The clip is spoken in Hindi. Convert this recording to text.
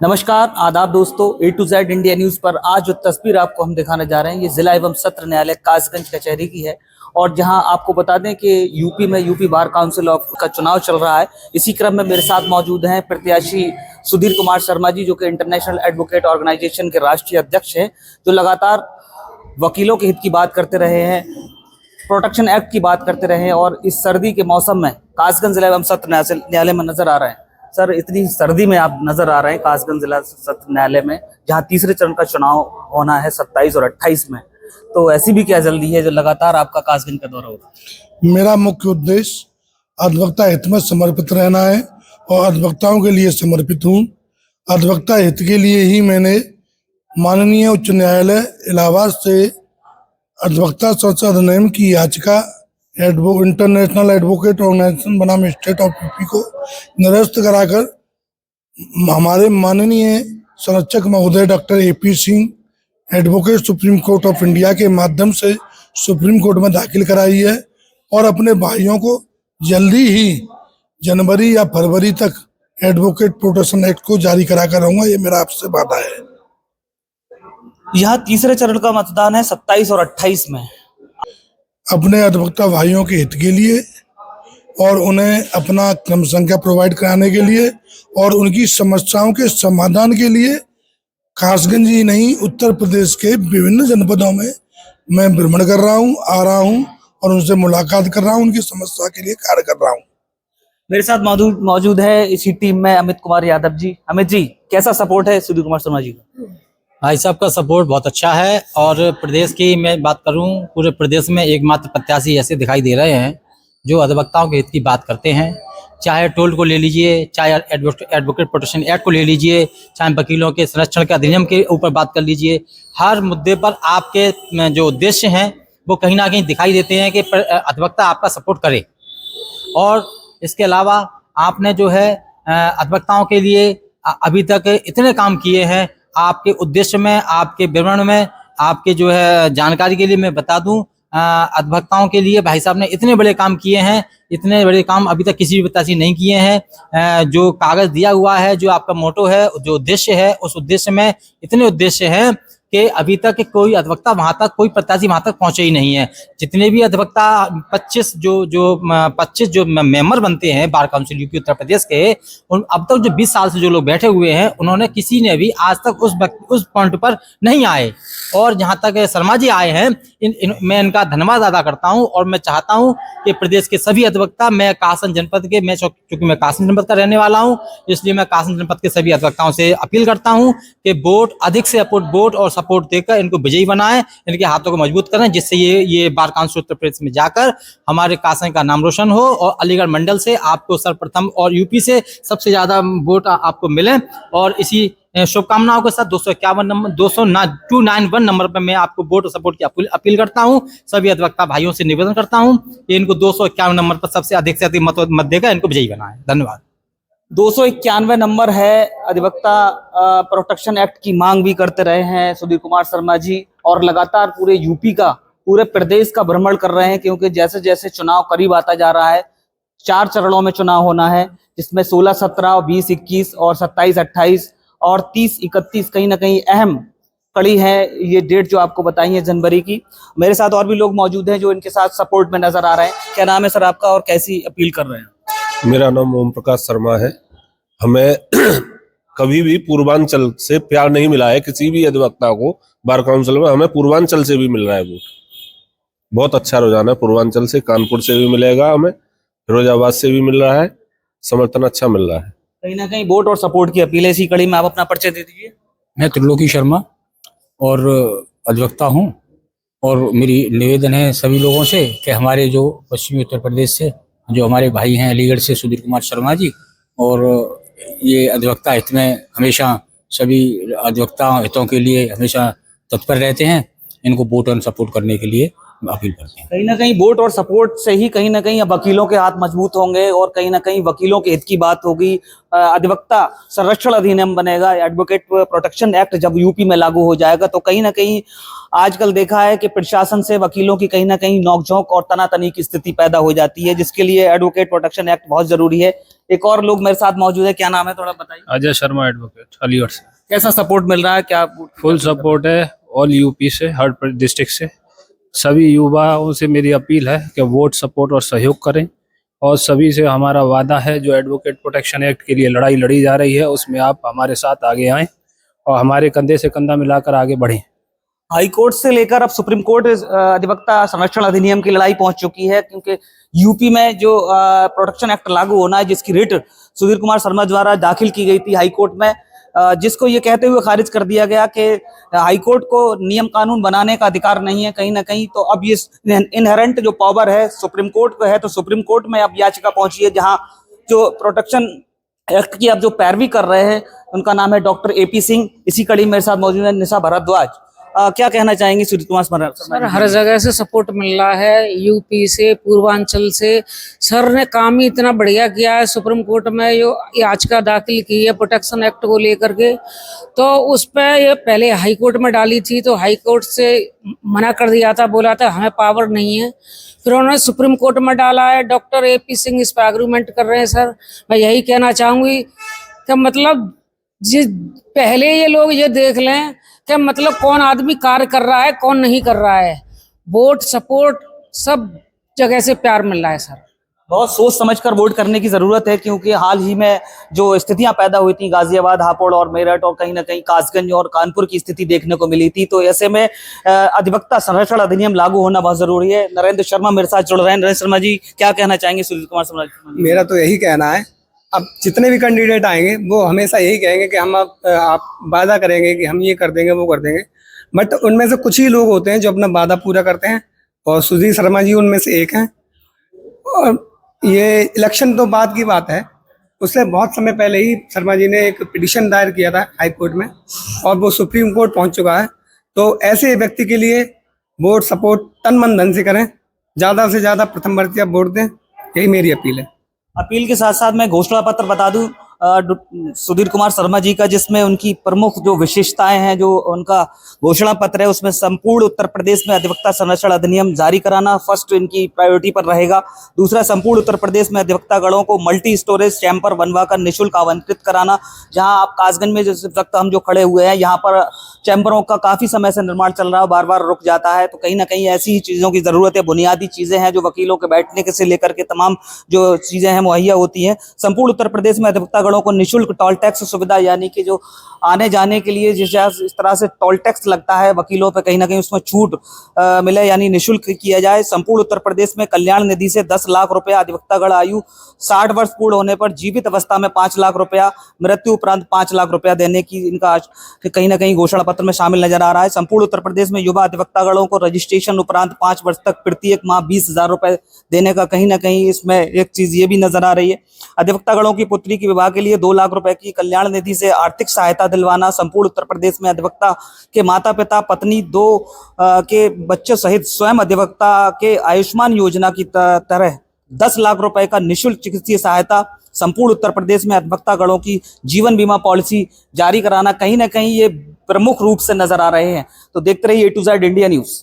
नमस्कार आदाब दोस्तों, ए टू जेड इंडिया न्यूज पर आज जो तस्वीर आपको हम दिखाने जा रहे हैं ये जिला एवं सत्र न्यायालय कासगंज कचहरी की है। और जहां आपको बता दें कि यूपी में यूपी बार काउंसिल ऑफ का चुनाव चल रहा है। इसी क्रम में मेरे साथ मौजूद हैं प्रत्याशी सुधीर कुमार शर्मा जी, जो कि इंटरनेशनल एडवोकेट ऑर्गेनाइजेशन के राष्ट्रीय अध्यक्ष हैं, जो लगातार वकीलों के हित की बात करते रहे हैं, प्रोटेक्शन एक्ट की बात करते रहे हैं और इस सर्दी के मौसम में कासगंज जिला एवं सत्र न्यायालय में नजर आ रहे हैं। सर, इतनी सर्दी में आप नजर आ रहे हैं कासगंज जिला सत्र न्यायालय में, जहां तीसरे चरण का चुनाव होना है 27 और 28 में, तो ऐसी भी क्या जल्दी है जो लगातार आपका कासगंज का दौरा होगा? मेरा मुख्य उद्देश्य अधिवक्ता हित में समर्पित रहना है और अधिवक्ताओं के लिए समर्पित हूँ। अधिवक्ता हित के लिए ही मैंने माननीय उच्च न्यायालय इलाहाबाद से अधिवक्ता संसद अधिनियम की याचिका इंटरनेशनल एडवोकेट ऑर्गेनाइजेशन बनाम स्टेट ऑफ यूपी को निरस्त कराकर हमारे माननीय संरक्षक महोदय doctor AP Singh advocate supreme court of India के माध्यम से सुप्रीम कोर्ट में दाखिल कराई है और अपने भाइयों को जल्दी ही जनवरी या फरवरी तक एडवोकेट प्रोटेक्शन एक्ट को जारी करा कर रहूंगा। ये मेरा आपसे वादा है। यह तीसरे चरण का मतदान है 27 और 28 में। अपने अधिवक्ता भाइयों के हित के लिए और उन्हें अपना क्रम संख्या प्रोवाइड कराने के लिए और उनकी समस्याओं के समाधान के लिए कासगंज ही नहीं, उत्तर प्रदेश के विभिन्न जनपदों में मैं भ्रमण कर रहा हूँ, आ रहा हूँ और उनसे मुलाकात कर रहा हूँ, उनकी समस्या के लिए कार्य कर रहा हूँ। मेरे साथ मौजूद है इसी टीम में अमित कुमार यादव जी। अमित जी, कैसा सपोर्ट है सुधीर कुमार शर्मा जी का? भाई साहब का सपोर्ट बहुत अच्छा है और प्रदेश की मैं बात करूं, पूरे प्रदेश में एकमात्र प्रत्याशी ऐसे दिखाई दे रहे हैं जो अधिवक्ताओं के हित की बात करते हैं। चाहे टोल को ले लीजिए, चाहे एडवोकेट प्रोटेक्शन एक्ट को ले लीजिए, चाहे वकीलों के संरक्षण के अधिनियम के ऊपर बात कर लीजिए, हर मुद्दे पर आपके जो उद्देश्य हैं वो कहीं ना कहीं दिखाई देते हैं कि अधिवक्ता आपका सपोर्ट करे। और इसके अलावा आपने जो है अधिवक्ताओं के लिए अभी तक इतने काम किए हैं। आपके उद्देश्य में, आपके विवरण में, आपके जो है जानकारी के लिए मैं बता दूं, अधिवक्ताओं के लिए भाई साहब ने इतने बड़े काम किए हैं, इतने बड़े काम अभी तक किसी भी प्रत्याशी नहीं किए हैं। जो कागज दिया हुआ है, जो आपका मोटो है, जो उद्देश्य है, उस उद्देश्य में इतने उद्देश्य हैं कि अभी तक कोई अधिवक्ता वहां तक, कोई प्रत्याशी वहां तक पहुंचे ही नहीं है। जितने भी अधिवक्ता 25 जो मेंबर बनते हैं bar council UP Uttar Pradesh के, अब तक जो 20 साल से जो लोग बैठे हुए हैं, उन्होंने किसी ने भी आज तक उस पॉइंट पर नहीं आए। और जहां तक शर्मा जी आए हैं, मैं इनका धन्यवाद अदा करता हूं और मैं चाहता हूं कि प्रदेश के सभी अधिवक्ता, मैं कासगंज जनपद के, चूंकि मैं कासगंज जनपद का रहने वाला हूं, इसलिए मैं कासगंज जनपद के सभी अधिवक्ताओं से अपील करता हूं कि वोट अधिक से वोट और सपोर्ट देकर इनको विजयी बनाएं, इनके हाथों को मजबूत करें, जिससे ये बार काउंसिल उत्तर प्रदेश में जाकर हमारे कासगंज का नाम रोशन हो और अलीगढ़ मंडल से आपको सर्वप्रथम और यूपी से सबसे ज्यादा वोट आपको मिले। और इसी शुभकामनाओं के साथ 291 नंबर पर मैं आपको वोट और सपोर्ट की अपील करता हूं। सभी अधिवक्ता भाइयों से निवेदन करता हूं कि इनको 251 नंबर पर सबसे अधिक से अधिक मत देकर इनको विजयी बनाएं। धन्यवाद। 291 नंबर है। अधिवक्ता प्रोटेक्शन एक्ट की मांग भी करते रहे हैं सुधीर कुमार शर्मा जी और लगातार पूरे यूपी का, पूरे प्रदेश का भ्रमण कर रहे हैं, क्योंकि जैसे जैसे चुनाव करीब आता जा रहा है, 4 चरणों में चुनाव होना है, जिसमें 16, 17, 20, 21 और 27, 28 और 30, 31 कहीं ना कहीं अहम कड़ी है ये डेट जो आपको बताई है जनवरी की। मेरे साथ और भी लोग मौजूद हैं जो इनके साथ सपोर्ट में नजर आ रहे हैं। क्या नाम है सर आपका और कैसी अपील कर रहे हैं? मेरा नाम ओम प्रकाश शर्मा है। हमें कभी भी पूर्वांचल से प्यार नहीं मिला है किसी भी अधिवक्ता को बार काउंसिल में। हमें पूर्वांचल से भी मिल रहा है वोट, बहुत अच्छा रुझान है। पूर्वांचल से, कानपुर से भी मिलेगा, हमें फिरोजाबाद से भी मिल रहा है, समर्थन अच्छा मिल रहा है। कहीं ना कहीं वोट और सपोर्ट की अपील है। इसी कड़ी में आप अपना परिचय दे दीजिए। मैं त्रिलोकी शर्मा और अधिवक्ता हूँ और मेरी निवेदन है सभी लोगों से कि हमारे जो पश्चिमी उत्तर प्रदेश से जो हमारे भाई हैं अलीगढ़ से सुधीर कुमार शर्मा जी, और ये अधिवक्ता हित में हमेशा सभी अधिवक्ता हितों के लिए हमेशा तत्पर रहते हैं, इनको वोट और सपोर्ट करने के लिए अपील करते हैं। कहीं ना कहीं वोट और सपोर्ट से ही कहीं ना कहीं अब वकीलों के हाथ मजबूत होंगे और कहीं ना कहीं वकीलों के हित की बात होगी। अधिवक्ता संरक्षण अधिनियम बनेगा, एडवोकेट प्रोटेक्शन एक्ट जब यूपी में लागू हो जाएगा तो कहीं ना कहीं आजकल देखा है कि प्रशासन से वकीलों की कहीं ना कहीं नोकझोंक और तनातनी की स्थिति पैदा हो जाती है, जिसके लिए एडवोकेट प्रोटेक्शन एक्ट बहुत जरूरी है। एक और लोग मेरे साथ मौजूद है, क्या नाम है थोड़ा बताइए। अजय शर्मा एडवोकेट अलीगढ़ से। कैसा सपोर्ट मिल रहा है, क्या फुल सपोर्ट है ऑल यूपी से, हर डिस्ट्रिक्ट से। सभी युवाओं से मेरी अपील है कि वोट सपोर्ट और सहयोग करें और सभी से हमारा वादा है जो एडवोकेट प्रोटेक्शन एक्ट के लिए लड़ाई लड़ी जा रही है उसमें आप हमारे साथ आगे आएं और हमारे कंधे से कंधा मिलाकर आगे बढ़ें। हाई कोर्ट से लेकर अब सुप्रीम कोर्ट अधिवक्ता संरक्षण अधिनियम की लड़ाई पहुंच चुकी है, क्योंकि यूपी में जो प्रोटेक्शन एक्ट लागू होना है जिसकी रिट सुधीर कुमार शर्मा द्वारा दाखिल की गई थी हाई कोर्ट में, जिसको ये कहते हुए खारिज कर दिया गया कि हाई कोर्ट को नियम कानून बनाने का अधिकार नहीं है कहीं ना कहीं। तो अब ये इनहेरेंट जो पावर है सुप्रीम कोर्ट को है, तो सुप्रीम कोर्ट में अब याचिका पहुंची है जहां जो प्रोटेक्शन एक्ट की अब जो पैरवी कर रहे हैं उनका नाम है डॉक्टर एपी सिंह। इसी कड़ी मेरे साथ मौजूद है निशा भारद्वाज। क्या कहना चाहेंगे सुधीर कुमार शर्मा? सर हर जगह से सपोर्ट मिल रहा है, यूपी से, पूर्वांचल से। सर ने काम ही इतना बढ़िया किया है। सुप्रीम कोर्ट में जो याचिका दाखिल की है प्रोटेक्शन एक्ट को लेकर के, तो उस पर ये पहले हाई कोर्ट में डाली थी तो हाई कोर्ट से मना कर दिया था, बोला था हमें पावर नहीं है। फिर उन्होंने सुप्रीम कोर्ट में डाला है, डॉक्टर एपी सिंह इस पर एग्रीमेंट कर रहे हैं। सर मैं यही कहना चाहूँगी कि मतलब जिस पहले ये लोग ये देख लें कि मतलब कौन आदमी कार्य कर रहा है कौन नहीं कर रहा है। वोट सपोर्ट सब जगह से प्यार मिल रहा है। सर बहुत सोच समझकर वोट करने की जरूरत है, क्योंकि हाल ही में जो स्थितियां पैदा हुई थी गाजियाबाद, हापुड़ और मेरठ और कहीं ना कहीं कासगंज और कानपुर की स्थिति देखने को मिली थी, तो ऐसे में अधिवक्ता संरक्षण अधिनियम लागू होना बहुत जरूरी है। नरेंद्र शर्मा मेरे साथ जुड़ रहे हैं। नरेंद्र शर्मा जी, क्या कहना चाहेंगे सुधीर कुमार शर्मा? मेरा तो यही कहना है, अब जितने भी कैंडिडेट आएंगे वो हमेशा यही कहेंगे कि हम आप वादा करेंगे कि हम ये कर देंगे वो कर देंगे, बट उनमें से कुछ ही लोग होते हैं जो अपना वादा पूरा करते हैं और सुधीर शर्मा जी उनमें से एक हैं। और ये इलेक्शन तो बाद की बात है, उससे बहुत समय पहले ही शर्मा जी ने एक पिटीशन दायर किया था हाई कोर्ट में और वो सुप्रीम कोर्ट पहुंच चुका है। तो ऐसे व्यक्ति के लिए वोट सपोर्ट तन मन धन से करें, ज़्यादा से ज़्यादा प्रथम वर्तीय वोट दें, यही मेरी अपील है। अपील के साथ साथ मैं घोषणा पत्र बता दूं सुधीर कुमार शर्मा जी का, जिसमें उनकी प्रमुख जो विशेषताएं हैं, जो उनका घोषणा पत्र है उसमें संपूर्ण उत्तर प्रदेश में अधिवक्ता संरक्षण अधिनियम जारी कराना फर्स्ट इनकी प्रायोरिटी पर रहेगा। दूसरा, संपूर्ण उत्तर प्रदेश में अधिवक्ता गणों को मल्टी स्टोरेज चैम्बर बनवाकर निःशुल्क आवंटित कराना। जहां आप कासगंज में जिस वक्त हम जो खड़े हुए हैं यहाँ पर चैम्बरों का काफी समय से निर्माण चल रहा है, बार बार रुक जाता है, तो कहीं ना कहीं ऐसी ही चीजों की जरूरत है। बुनियादी चीजें हैं जो वकीलों के बैठने के से लेकर के तमाम जो चीजें हैं मुहैया होती हैं। संपूर्ण उत्तर प्रदेश में अधिवक्ता को निःशुल्क टोल टैक्स सुविधा, यानी कि जो आने जाने के लिए जिस तरह से टोल टैक्स लगता है वकीलों पे, कहीं ना कहीं उसमें छूट मिले, यानी निःशुल्क किया जाए। संपूर्ण उत्तर प्रदेश में कल्याण निधि से 10 लाख रुपया अधिवक्तागण आयु 60 वर्ष पूर्ण होने पर जीवित अवस्था में 5 लाख रुपया, मृत्यु उपरांत 5 लाख रुपया देने की इनका कहीं ना कहीं घोषणा पत्र में शामिल नजर आ रहा है। संपूर्ण उत्तर प्रदेश में युवा अधिवक्तागणों को रजिस्ट्रेशन उपरांत 5 वर्ष तक प्रत्येक माह 20,000 रुपए देने का कहीं ना कहीं इसमें एक चीज ये भी नजर आ रही है। अधिवक्तागणों की पुत्री के विवाह के लिए 2 लाख रुपए की कल्याण निधि से आर्थिक सहायता दिलवाना। संपूर्ण उत्तर प्रदेश में अधिवक्ता के माता पिता, पत्नी, 2 के बच्चों सहित स्वयं अधिवक्ता के आयुष्मान योजना की तरह 10 लाख रुपए का निःशुल्क चिकित्सीय सहायता। संपूर्ण उत्तर प्रदेश में अधिवक्ता गणों की जीवन बीमा पॉलिसी जारी कराना, कहीं ना कहीं ये प्रमुख रूप से नजर आ रहे हैं। तो देखते रहिए A to Z India news.